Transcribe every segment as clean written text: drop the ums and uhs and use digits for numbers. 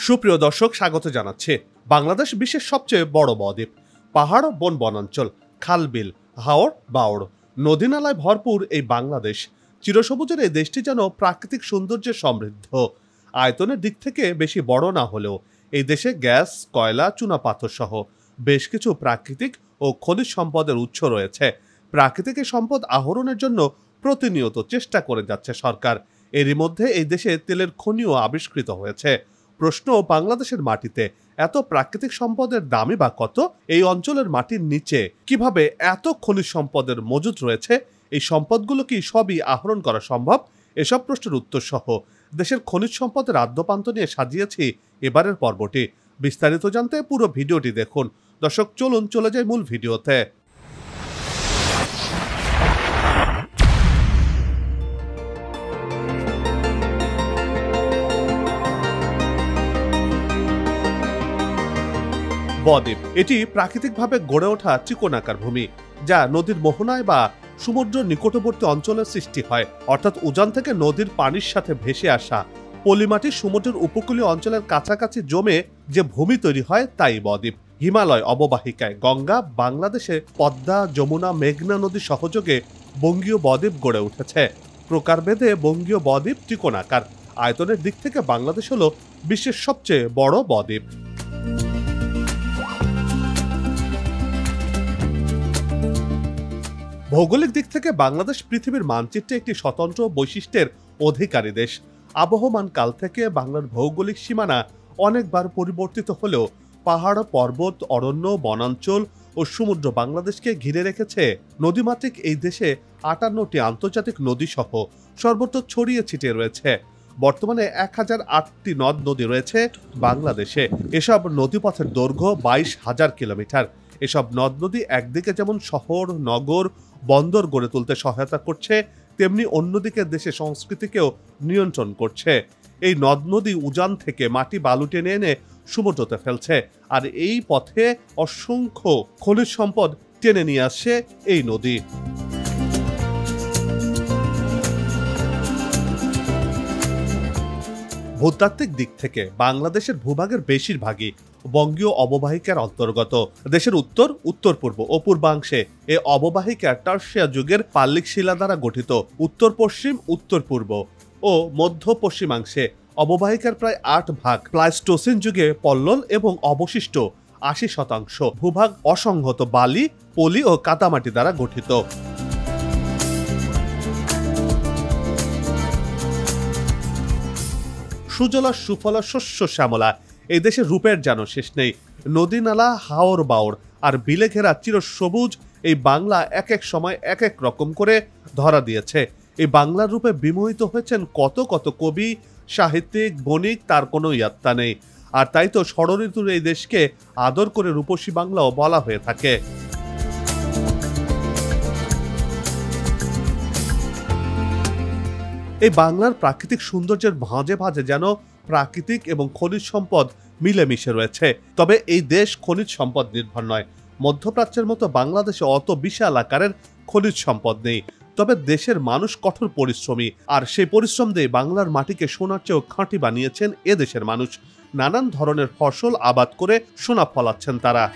সুপ্রিয় দর্শক, স্বাগত জানাচ্ছি। বাংলাদেশ বিশ্বের সবচেয়ে বড় বদ্বীপ। পাহাড়, বন, বনাঞ্চল, খাল, বিল, হাওর, বাওড়, নদী নালায় ভরপুর এই বাংলাদেশ। চিরসবুজের এই দেশটি যেন প্রাকৃতিক সৌন্দর্যে সমৃদ্ধ। আয়তনের দিক থেকে বেশি বড় না হলেও এই দেশে গ্যাস, কয়লা, চুনাপাথর সহ বেশ কিছু প্রাকৃতিক ও খনিজ সম্পদের উৎস রয়েছে। প্রাকৃতিক এই সম্পদ আহরণের জন্য প্রতিনিয়ত চেষ্টা করে যাচ্ছে সরকার। এরই মধ্যে এই দেশে তেলের খনিও আবিষ্কৃত হয়েছে। প্রশ্ন, বাংলাদেশের মাটিতে এত প্রাকৃতিক সম্পদের দামই বা কত? এই অঞ্চলের মাটির নিচে কিভাবে এত খনিজ সম্পদের মজুদ রয়েছে? এই সম্পদগুলো কি সবই আহরণ করা সম্ভব? এসব প্রশ্নের উত্তর সহ দেশের খনিজ সম্পদের আদ্যপান্ত নিয়ে সাজিয়েছি এবারের পর্বটি। বিস্তারিত জানতে পুরো ভিডিওটি দেখুন। দর্শক, চলুন চলে যাই মূল ভিডিওতে। বদ্বীপ এটি প্রাকৃতিকভাবে গড়ে ওঠা চিকনাকার ভূমি, যা নদীর মোহনায় বা সমুদ্র নিকটবর্তী অঞ্চলের সৃষ্টি হয়। অর্থাৎ উজান থেকে নদীর পানির সাথে ভেসে আসা পলিমাটি সমুদ্রের উপকূলীয় অঞ্চলের কাছাকাছি জমে যে ভূমি তৈরি হয় তাই বদ্বীপ। হিমালয় অববাহিকায় গঙ্গা, বাংলাদেশে পদ্মা, যমুনা, মেঘনা নদী সহযোগে বঙ্গীয় বদ্বীপ গড়ে উঠেছে। প্রকারভেদে বঙ্গীয় বদ্বীপ ত্রিকোণাকার। আয়তনের দিক থেকে বাংলাদেশ হল বিশ্বের সবচেয়ে বড় বদ্বীপ। ভৌগোলিক দিক থেকে বাংলাদেশ পৃথিবীর মানচিত্রে একটি স্বতন্ত্র বৈশিষ্ট্যের অধিকারী দেশ। আবহমান কাল থেকে বাংলার ভৌগোলিক সীমানা অনেকবার পরিবর্তিত হলেও পাহাড়, পর্বত, অরণ্য, বনাঞ্চল ও সমুদ্র বাংলাদেশকে ঘিরে রেখেছে। নদীমাতৃক এই দেশে 58টি আন্তর্জাতিক নদী সহ সর্বত্র ছড়িয়ে ছিটিয়ে রয়েছে। বর্তমানে 1008টি নদ নদী রয়েছে বাংলাদেশে। এসব নদীপথের দৈর্ঘ্য 22,000 কিলোমিটার। এসব নদ নদী একদিকে যেমন শহর, নগর, বন্দর গড়ে তুলতে সহায়তা করছে, তেমনি অন্যদিকে দেশের সংস্কৃতিকেও নিয়ন্ত্রণ করছে। এই নদ নদী উজান থেকে মাটি বালু টেনে এনে সমুদ্রতে ফেলছে, আর এই পথে অসংখ্য খনিজ সম্পদ টেনে নিয়ে আসছে এই নদী। ভূতাত্ত্বিক দিক থেকে বাংলাদেশের ভূভাগের বেশিরভাগই বঙ্গীয় অববাহিকার অন্তর্গত। দেশের উত্তর, উত্তর পূর্ব ও পূর্বাংশে এ অববাহিকা টার্সিয়া যুগের পাললিক শিলা দ্বারা গঠিত। উত্তর পশ্চিম, উত্তর পূর্ব ও মধ্য পশ্চিমাংশে অববাহিকার প্রায় 8 ভাগ প্লাইস্টোসিন যুগে পল্লল এবং অবশিষ্ট 80% ভূভাগ অসংহত বালি, পলি ও কাদামাটি দ্বারা গঠিত। সুজলা সুফলা শস্য শ্যামলা এই দেশের রূপের যেন শেষ নেই। নদী নালা, হাওর, বাওড় আর বিলে ঘেরা চিরসবুজ এই বাংলা এক এক সময় এক এক রকম করে ধরা দিয়েছে। এই বাংলার রূপে বিমোহিত হয়েছেন কত কত কবি, সাহিত্যিক, বণিক, তার কোনো ইয়াত্তা নেই। আর তাই তো ষড়ঋতুর এই দেশকে আদর করে রূপসী বাংলাও বলা হয়ে থাকে। এই বাংলার প্রাকৃতিক সৌন্দর্যের ভাঁজে ভাঁজে যেন প্রাকৃতিক এবং খনিজ সম্পদ মিলেমিশে রয়েছে। তবে এই দেশ খনিজ সম্পদ নির্ভর নয়। মধ্যপ্রাচ্যের মতো বাংলাদেশে অত বিশাল আকারের খনিজ সম্পদ নেই। তবে দেশের মানুষ কঠোর পরিশ্রমী, আর সেই পরিশ্রম দিয়ে বাংলার মাটিকে সোনার চেয়েও খাঁটি বানিয়েছেন এ দেশের মানুষ। নানান ধরনের ফসল আবাদ করে সোনা ফলাচ্ছেন তারা।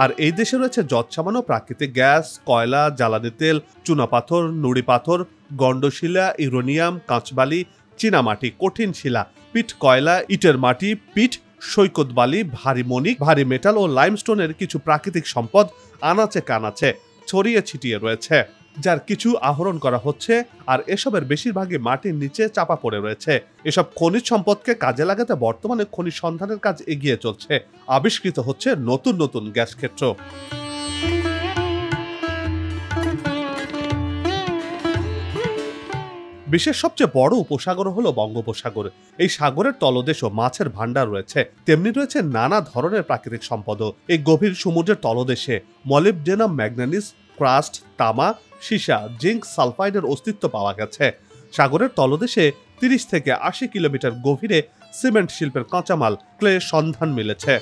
আর এই দেশে রয়েছে যৎসামান্য প্রাকৃতিক গ্যাস, কয়লা, জ্বালানি তেল, চুনাপাথর, নুড়ি পাথর, গন্ডশিলা, ইউরেনিয়াম, কাঁচবালি, চীনামাটি, কঠিন শিলা, পিট কয়লা, ইটের মাটি, পিট, সৈকত বালি, ভারী মণিক, ভারী মেটাল ও লাইমস্টোনের কিছু প্রাকৃতিক সম্পদ আনাচে কানাচে ছড়িয়ে ছিটিয়ে রয়েছে, যার কিছু আহরণ করা হচ্ছে, আর এসবের বেশিরভাগই মাটির নিচে চাপা পড়ে রয়েছে। এসব খনিজ সম্পদকে কাজে লাগাতে বর্তমানে খনিজ সন্ধানের কাজ এগিয়ে চলছে। আবিষ্কৃত হচ্ছে নতুন নতুন গ্যাস ক্ষেত্র। বিশ্বের সবচেয়ে বড় উপসাগর হলো বঙ্গোপসাগর। এই সাগরের তলদেশও মাছের ভান্ডার রয়েছে, তেমনি রয়েছে নানা ধরনের প্রাকৃতিক সম্পদও। এই গভীর সমুদ্রের তলদেশে মলিবডেনাম, ম্যাগনেসিয়াম, ক্রাস্ট, তামা, সীসা, জিঙ্ক, সালফাইডের অস্তিত্ব পাওয়া গেছে। সাগরের তলদেশে 30 থেকে 80 কিলোমিটার গভীরে সিমেন্ট শিল্পের কাঁচামাল, ক্লে সন্ধান মিলেছে।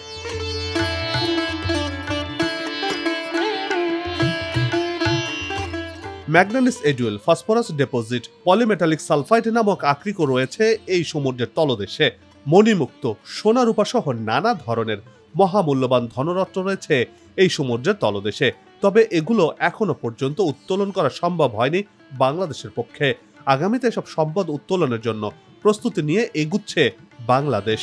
ম্যাগনানিস এডুয়েল, ফসফরাস ডিপোজিট, পলিমেটালিক সালফাইড নামক আকরিকও রয়েছে এই সমুদ্রের তলদেশে। মণিমুক্ত, সোনা রূপা সহ নানা ধরনের মহামূল্যবান ধনরত্ন রয়েছে এই সমুদ্রের তলদেশে। তবে এগুলো এখনো পর্যন্ত উত্তোলন করা সম্ভব হয়নি বাংলাদেশের পক্ষে। আগামীতে এসব সম্পদ উত্তোলনের জন্য প্রস্তুতি নিয়ে এগুচ্ছে বাংলাদেশ।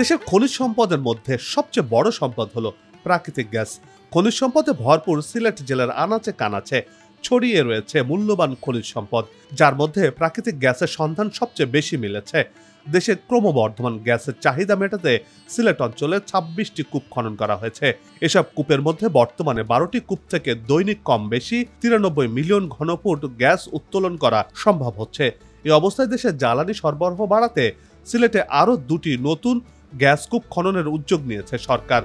দেশের খনিজ সম্পদের মধ্যে সবচেয়ে বড় সম্পদ হলো প্রাকৃতিক গ্যাস। খনিজ সম্পদে ভরপুর সিলেট জেলার আনাচে কানাচে ছড়িয়ে রয়েছে মূল্যবান খনিজ সম্পদ, যার মধ্যে প্রাকৃতিক গ্যাসের সন্ধান সবচেয়ে বেশি মিলেছে। দেশের ক্রমবর্ধমান গ্যাসের চাহিদা মেটাতে সিলেট অঞ্চলে 26টি কূপ খনন করা হয়েছে। এসব কূপের মধ্যে বর্তমানে 12টি কূপ থেকে দৈনিক কম বেশি 93 মিলিয়ন ঘনফুট গ্যাস উত্তোলন করা সম্ভব হচ্ছে। এই অবস্থায় দেশের জ্বালানি সরবরাহ বাড়াতে সিলেটে আরও 2টি নতুন গ্যাস কূপ খননের উদ্যোগ নিয়েছে সরকার।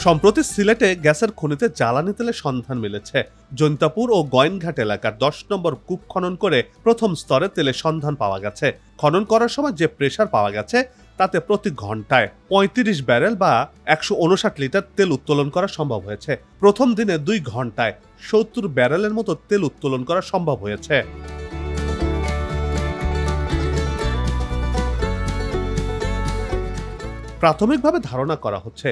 সম্প্রতি সিলেটে গ্যাসের খনিতে জ্বালানি তেলের সন্ধান মিলেছে। জৈন্তাপুর ও গয়েনঘাট এলাকার 10 নম্বর কূপ খনন করে প্রথম স্তরে তেলের সন্ধান পাওয়া গেছে। খনন করার সময় যে প্রেসার পাওয়া গেছে তাতে প্রতি ঘন্টায় 35 ব্যারেল বা 159 লিটার তেল উত্তোলন করা সম্ভব হয়েছে। প্রথম দিনে 2 ঘন্টায় 70 ব্যারেলের মতো তেল উত্তোলন করা সম্ভব হয়েছে। প্রাথমিকভাবে ধারণা করা হচ্ছে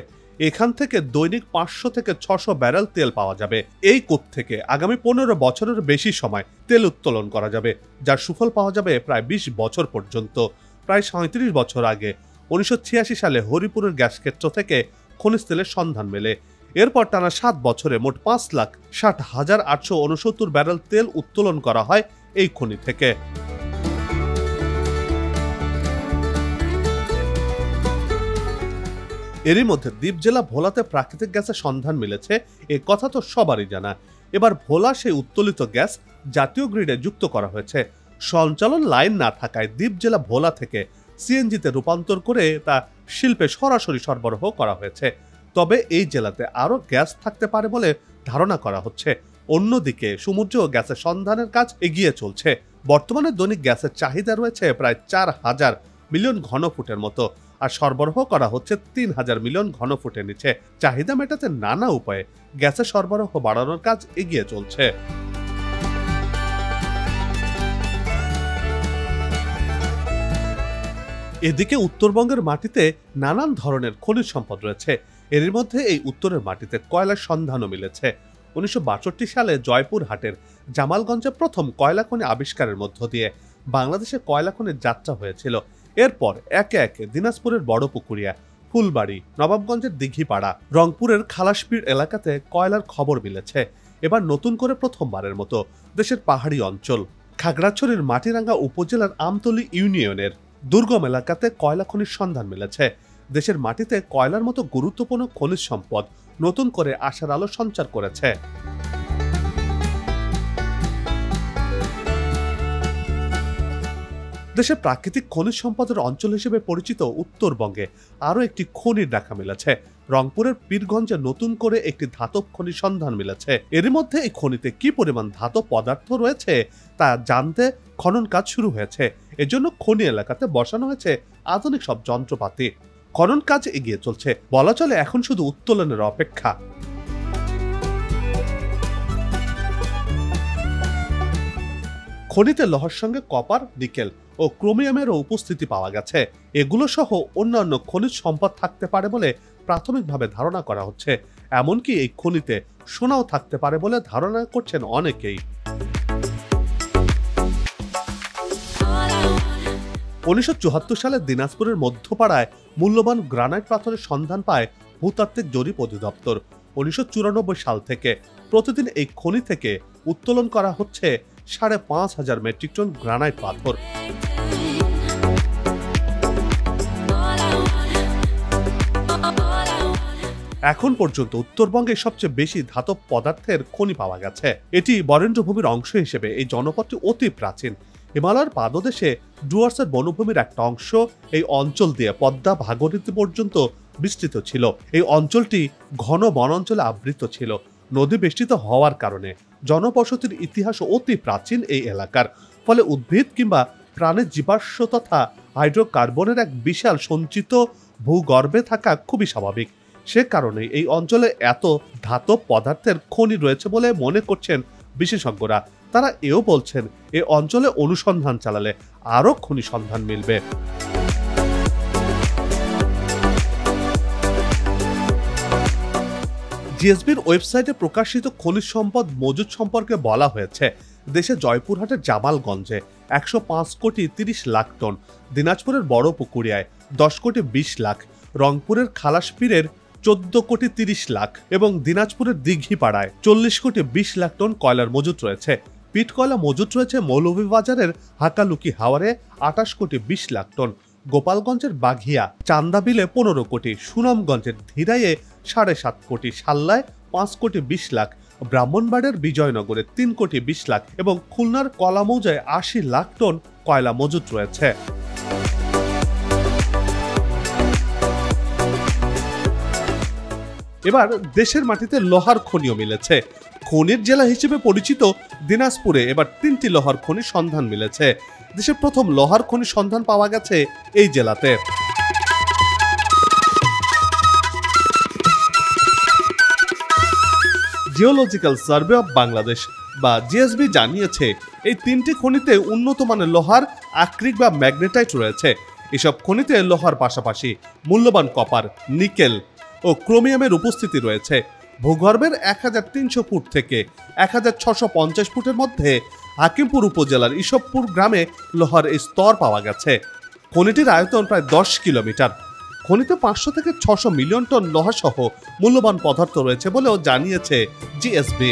এখান থেকে দৈনিক 500 থেকে 600 ব্যারেল তেল পাওয়া যাবে। এই কূপ থেকে আগামী 15 বছরের বেশি সময় তেল উত্তোলন করা যাবে, যার সুফল পাওয়া যাবে প্রায় 20 বছর পর্যন্ত। প্রায় 37 বছর আগে 1986 সালে হরিপুরের গ্যাস ক্ষেত্র থেকে খনিজ তেলের সন্ধান মেলে। এরপর টানা 7 বছরে মোট 5,60,869 ব্যারেল তেল উত্তোলন করা হয় এই খনি থেকে। এরই মধ্যে দ্বীপ জেলা ভোলাতে প্রাকৃতিক গ্যাসের সন্ধান মিলেছে, এ কথা তো সবারই জানা। এবার ভোলা সেই উত্তোলিত গ্যাস জাতীয় গ্রিডে যুক্ত করা হয়েছে। সঞ্চালন লাইন না থাকায় দ্বীপ জেলা ভোলা থেকে সিএনজিতে রূপান্তর করে তা শিল্পে সরাসরি সরবরাহ করা হয়েছে। তবে এই জেলাতে আরও গ্যাস থাকতে পারে বলে ধারণা করা হচ্ছে। অন্যদিকে সমুদ্রেও গ্যাসের সন্ধানের কাজ এগিয়ে চলছে। বর্তমানে দৈনিক গ্যাসের চাহিদা রয়েছে প্রায় 4,000 মিলিয়ন ঘনফুটের মতো, আর সরবরাহ করা হচ্ছে 3,000 মিলিয়ন ঘনফুটের নিচে। চাহিদা মেটাতে নানা উপায়ে গ্যাসের সরবরাহ বাড়ানোর কাজ এগিয়ে চলছে। এদিকে উত্তরবঙ্গের মাটিতে নানান ধরনের খনিজ সম্পদ রয়েছে। এর মধ্যে এই উত্তরের মাটিতে কয়লার সন্ধানও মিলেছে। 1962 সালে জয়পুরহাটের জামালগঞ্জে প্রথম কয়লা খনি আবিষ্কারের মধ্য দিয়ে বাংলাদেশে কয়লা খনির যাত্রা হয়েছিল। এরপর একে একে দিনাজপুরের বড়পুকুরিয়া, ফুলবাড়ি, নবাবগঞ্জের দিঘিপাড়া, রংপুরের খালাসপীর এলাকাতে কয়লার খবর মিলেছে। এবার নতুন করে প্রথমবারের মতো দেশের পাহাড়ি অঞ্চল খাগড়াছড়ির মাটিরাঙ্গা উপজেলার আমতলী ইউনিয়নের দুর্গম এলাকাতে কয়লা খনির সন্ধান মিলেছে। দেশের মাটিতে কয়লার মতো গুরুত্বপূর্ণ খনিজ সম্পদ নতুন করে আশার আলো সঞ্চার করেছে। দেশের প্রাকৃতিক খনিজ সম্পদের অঞ্চল হিসেবে পরিচিত উত্তরবঙ্গে আরও একটি খনির দেখা মিলেছে। রংপুরের পীরগঞ্জে নতুন করে একটি ধাতব খনির সন্ধান মিলেছে। এর মধ্যে এই খনিতে কি পরিমাণ ধাতব পদার্থ রয়েছে তা জানতে খনন কাজ শুরু হয়েছে। এজন্য খনি এলাকাতে বসানো হয়েছে আধুনিক সব যন্ত্রপাতি। খনন কাজ এগিয়ে চলছে, বলা চলে এখন শুধু উত্তোলনের অপেক্ষা। খনিতে লোহার সঙ্গে কপার, নিকেল ও ক্রোমিয়ামেরও উপস্থিতি পাওয়া গেছে। এগুলো সহ অন্যান্য খনিজ সম্পদ থাকতে পারে বলে প্রাথমিকভাবে ধারণা করা হচ্ছে। এমনকি এই খনিতে সোনাও থাকতে পারে বলে ধারণা করছেন অনেকেই। 1974 সালে দিনাজপুরের মধ্যপাড়ায় মূল্যবান গ্রানাইট পাথরের সন্ধান পায় ভূতাত্ত্বিক জরিপ অধিদপ্তর। 1994 সাল থেকে প্রতিদিন এই খনি থেকে উত্তোলন করা হচ্ছে 5,500 মেট্রিক টন গ্রানাইট পাথর। এখন পর্যন্ত উত্তরবঙ্গে সবচেয়ে বেশি ধাতব পদার্থের খনি পাওয়া গেছে। এটি বরেন্দ্রভূমির অংশ হিসেবে এই জনপদটি অতি প্রাচীন। হিমালয়ের পাদদেশে ডুয়ার্সের বনভূমির একটা অংশ এই অঞ্চল দিয়ে পদ্মা ভাগীরথী পর্যন্ত বিস্তৃত ছিল। এই অঞ্চলটি ঘন বনাঞ্চলে আবৃত ছিল। নদী বেষ্টিত হওয়ার কারণে জনবসতির ইতিহাস অতি প্রাচীন এই এলাকার। ফলে উদ্ভিদ কিংবা প্রাণের জীবাশ্ম তথা হাইড্রোকার্বনের এক বিশাল সঞ্চিত ভূগর্ভে থাকা খুবই স্বাভাবিক। সে কারণে এই অঞ্চলে এত ধাতব পদার্থের খনি রয়েছে বলে মনে করছেন বিশেষজ্ঞরা। তারা এও বলছেন এই অঞ্চলে অনুসন্ধান চালালে আরও খনি সন্ধান মিলবে। জিএসবির ওয়েবসাইটে প্রকাশিত খনিজ সম্পদ মজুদ সম্পর্কে বলা হয়েছে, দেশে জয়পুরহাটের জামালগঞ্জে 105 কোটি 30 লাখ টন, দিনাজপুরের বড় পুকুরিয়ায় 10 কোটি 20 লাখ, রংপুরের খালাসপীরের 14 কোটি 30 লাখ এবং দিনাজপুরের দিঘিপাড়ায় 40 কোটি 20 লাখ টন কয়লার মজুদ রয়েছে। পিট কয়লা মজুদ রয়েছে মৌলভীবাজারের হাকালুকি হাওরে 28 কোটি 20 লাখ টন, গোপালগঞ্জের বাঘিয়া চান্দাবিলে 15 কোটি, সুনামগঞ্জের ধীরাইয়ে 7.5 কোটি, সাল্লায় 5 কোটি 20 লাখ, ব্রাহ্মণবাড়িয়ার বিজয়নগরে 3 কোটি 20 লাখ এবং খুলনার কলামৌজায় 80 লাখ টন কয়লা মজুদ রয়েছে। এবার দেশের মাটিতে লোহার খনিও মিলেছে। খনির জেলা হিসেবে পরিচিত দিনাজপুরে এবার 3টি লোহার খনির সন্ধান মিলেছে। দেশের প্রথম লোহার খনির সন্ধান পাওয়া গেছে এই জেলাতে। জিওলজিক্যাল সার্ভে অব বাংলাদেশ বা জিএসবি জানিয়েছে এই 3টি খনিতে উন্নত মানের লোহার আকরিক বা ম্যাগনেটাইট রয়েছে। এসব খনিতে লোহার পাশাপাশি মূল্যবান কপার, নিকেল ও ক্রোমিয়ামের উপস্থিতি রয়েছে। ভূগর্ভের 1300 ফুট থেকে 1650 ফুটের মধ্যে হাকিমপুর উপজেলার ইসবপুর গ্রামে লোহার এই স্তর পাওয়া গেছে। খনিটির আয়তন প্রায় 10 কিলোমিটার। খনিতে 500 থেকে 600 মিলিয়ন টন লোহা সহ মূল্যবান পদার্থ রয়েছে বলেও জানিয়েছে জিএসবি।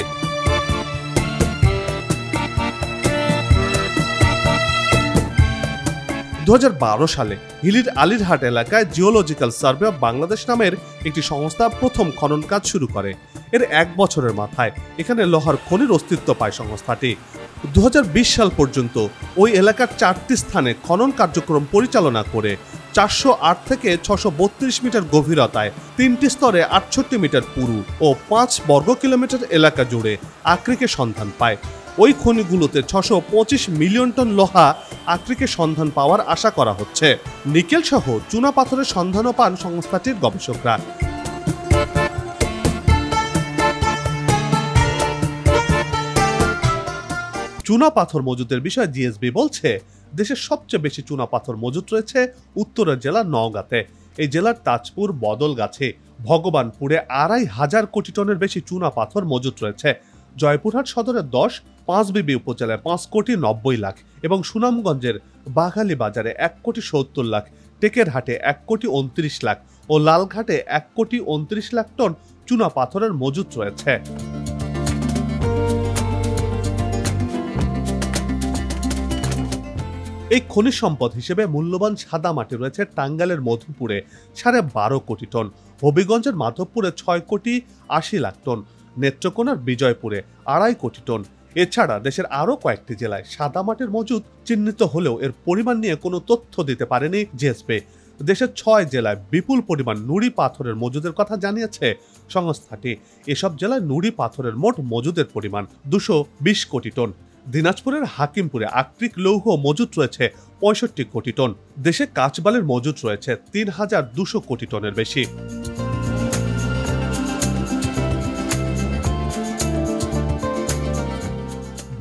2012 সালে হিলির আলিরহাট এলাকায় জিওলজিক্যাল সার্ভে অব বাংলাদেশ নামের একটি সংস্থা প্রথম খনন কাজ শুরু করে। এর 1 বছরের মাথায় এখানে লোহার খনির অস্তিত্ব পায় সংস্থাটি। 2020 সাল পর্যন্ত ওই এলাকার 4টি স্থানে খনন কার্যক্রম পরিচালনা করে 408 থেকে 632 মিটার গভীরতায় 3টি স্তরে 68 মিটার পুরু ও 5 বর্গ কিলোমিটার এলাকা জুড়ে আকরিকের সন্ধান পায়। ওই খনিগুলোতে 625 মিলিয়ন টন লোহা আকরিকের সন্ধান পাওয়ার আশা করা হচ্ছে। নিকেল সহ চুনা পাথরের সন্ধানও পান সংস্থাটির গবেষকরা। চুনা পাথর মজুদের বিষয়ে জিএসবি বলছে, দেশের সবচেয়ে বেশি চুনা পাথর মজুদ রয়েছে উত্তরের জেলা নওগাঁতে। এই জেলার তাজপুর, বদলগাছি, ভগবানপুরে 2,500 কোটি টনের বেশি চুনা পাথর মজুদ রয়েছে। জয়পুরহাট সদরের 10, পাঁচবিবি উপজেলায় 5 কোটি 90 লাখ এবং সুনামগঞ্জের বাঘালি বাজারে 1 কোটি 70 লাখ, টেকেরহাটে 1 কোটি 29 লাখ ও লালঘাটে 1 কোটি 29 লাখ টন চুনা পাথরের মজুদ রয়েছে। এই খনিজ সম্পদ হিসেবে মূল্যবান সাদা মাটি রয়েছে টাঙ্গাইলের মধুপুরে 12.5 কোটি টন, হবিগঞ্জের মাধবপুরে 6 কোটি 80 লাখ টন, নেত্রকোনার বিজয়পুরে 2.5 কোটি টন। এছাড়া দেশের আরও কয়েকটি জেলায় সাদা মাটির মজুদ চিহ্নিত হলেও এর পরিমাণ নিয়ে কোনো তথ্য দিতে পারেনি জিএসবি। দেশের 6 জেলায় বিপুল পরিমাণ নুড়ি পাথরের মজুদের কথা জানিয়েছে সংস্থাটি। এসব জেলায় নুড়ি পাথরের মোট মজুদের পরিমাণ 220 কোটি টন। দিনাজপুরের হাকিমপুরে আকরিক লৌহ মজুদ রয়েছে 65 কোটি টন। দেশে কাঁচবালির মজুদ রয়েছে 3200 কোটি টনের বেশি।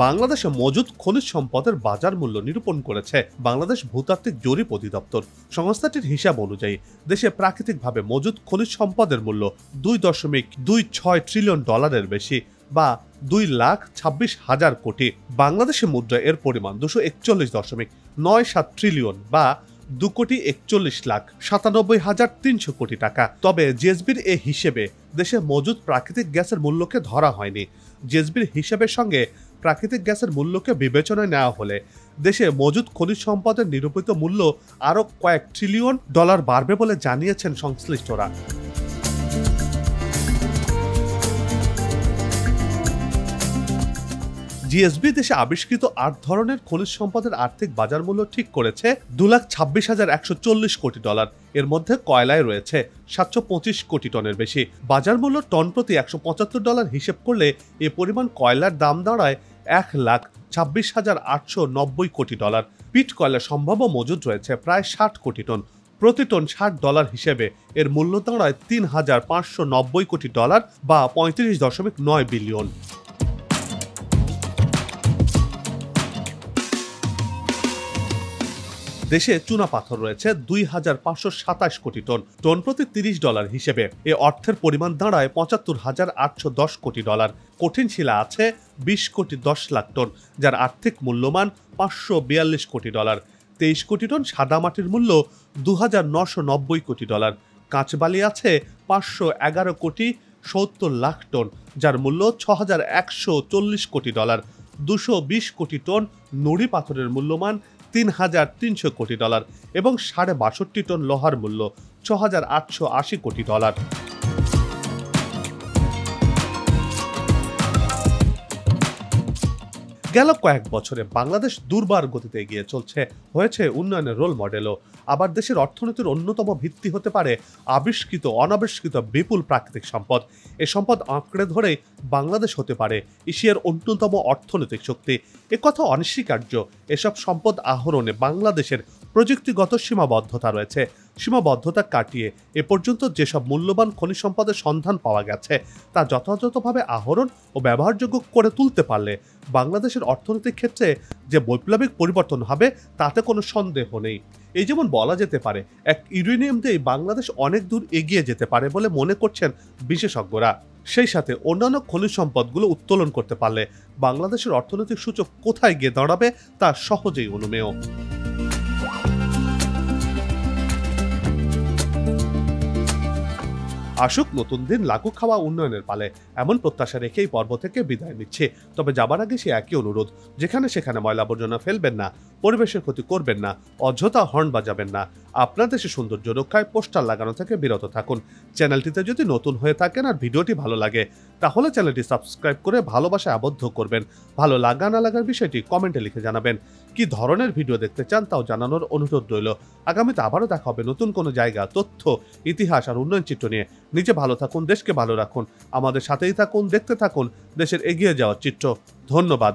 বাংলাদেশে মজুদ খনিজ সম্পদের বাজার মূল্য নিরূপণ করেছে বাংলাদেশ ভূতাত্ত্বিক জরিপ অধিদপ্তর। সংস্থাটির হিসাব অনুযায়ী দেশে প্রাকৃতিকভাবে মজুদ খনিজ সম্পদের মূল্য $2.26 ট্রিলিয়ন বেশি বা 2,26,000 কোটি। বাংলাদেশের মুদ্রায় এর পরিমাণ 241.97 ট্রিলিয়ন বা 2,41,97,300 কোটি টাকা। তবে জিএসবির এই হিসেবে দেশে মজুদ প্রাকৃতিক গ্যাসের মূল্যকে ধরা হয়নি। জিএসবির হিসাবের সঙ্গে প্রাকৃতিক গ্যাসের মূল্যকে বিবেচনায় নেওয়া হলে দেশে মজুদ খনিজ সম্পদের নিরূপিত মূল্য আরও কয়েক ট্রিলিয়ন ডলার বাড়বে বলে জানিয়েছেন সংশ্লিষ্টরা। জিএসবি দেশে আবিষ্কৃত 8 ধরনের খনিজ সম্পদের আর্থিক বাজার মূল্য ঠিক করেছে $2,26,140 কোটি। এর মধ্যে কয়লায় রয়েছে 725 কোটি টনের বেশি। বাজার মূল্য টন প্রতি $175 হিসেব করলে এ পরিমাণ কয়লার দাম দাঁড়ায় $1,26,890 কোটি। পিট কয়লার সম্ভাব্য মজুদ রয়েছে প্রায় 60 কোটি টন। প্রতি টন $60 হিসেবে এর মূল্য দাঁড়ায় $3,590 কোটি বা 35.9 বিলিয়ন। দেশে চুনা পাথর রয়েছে 2,527 কোটি টন, টন প্রতি $30 হিসেবে এ অর্থের পরিমাণ দাঁড়ায় $75,810 কোটি। কঠিন শিলা আছে 20 কোটি 10 লাখ টন, যার আর্থিক মূল্যমান $542 কোটি। 23 কোটি টন সাদা মাটির মূল্য $2,990 কোটি। কাঁচবালি আছে 511 কোটি 70 লাখ টন, যার মূল্য $6,140 কোটি। 220 কোটি টন নুড়ি পাথরের মূল্যমান $3,300 কোটি এবং 62.5 টন লোহার মূল্য $6,880 কোটি। গেল কয়েক বছরে বাংলাদেশ দুর্বার গতিতে এগিয়ে চলছে, হয়েছে উন্নয়নের রোল মডেলও। আবার দেশের অর্থনীতির অন্যতম ভিত্তি হতে পারে আবিষ্কৃত অনাবিষ্কৃত বিপুল প্রাকৃতিক সম্পদ। এ সম্পদ আঁকড়ে ধরেই বাংলাদেশ হতে পারে এশিয়ার অন্যতম অর্থনৈতিক শক্তি। একথা অনস্বীকার্য। এসব সম্পদ আহরণে বাংলাদেশের প্রযুক্তিগত সীমাবদ্ধতা রয়েছে। সীমাবদ্ধতা কাটিয়ে এ পর্যন্ত যেসব মূল্যবান খনিজ সম্পদের সন্ধান পাওয়া গেছে তা যথাযথভাবে আহরণ ও ব্যবহারযোগ্য করে তুলতে পারলে বাংলাদেশের অর্থনৈতিক ক্ষেত্রে যে বৈপ্লবিক পরিবর্তন হবে তাতে কোনো সন্দেহ নেই। এই যেমন বলা যেতে পারে এক ইউরেনিয়াম দিয়ে বাংলাদেশ অনেক দূর এগিয়ে যেতে পারে বলে মনে করছেন বিশেষজ্ঞরা। সেই সাথে অন্যান্য খনিজ সম্পদগুলো উত্তোলন করতে পারলে বাংলাদেশের অর্থনৈতিক সূচক কোথায় গিয়ে দাঁড়াবে তা সহজেই অনুমেয়। আসুক নতুন দিন, লাগু খাওয়া উন্নয়নের পালে, এমন প্রত্যাশা রেখে এই পর্ব থেকে বিদায় নিচ্ছে। তবে যাবার আগে সে একই অনুরোধ, যেখানে সেখানে ময়লা আবর্জনা ফেলবেন না, পরিবেশের ক্ষতি করবেন না, অযথা হর্ন বাজাবেন না। আপনার দেশের সৌন্দর্য রক্ষায় পোস্টার লাগানো থেকে বিরত থাকুন। চ্যানেলটিতে যদি নতুন হয়ে থাকেন আর ভিডিওটি ভালো লাগে তাহলে চ্যানেলটি সাবস্ক্রাইব করে ভালোবাসায় আবদ্ধ করবেন। ভালো লাগা না লাগার বিষয়টি কমেন্টে লিখে জানাবেন। কি ধরনের ভিডিও দেখতে চান তাও জানানোর অনুরোধ রইল। আগামীতে আবারও দেখা হবে নতুন কোনো জায়গা, তথ্য, ইতিহাস আর উন্নয়ন চিত্র নিয়ে। নিজে ভালো থাকুন, দেশকে ভালো রাখুন, আমাদের সাথেই থাকুন, দেখতে থাকুন দেশের এগিয়ে যাওয়ার চিত্র। ধন্যবাদ।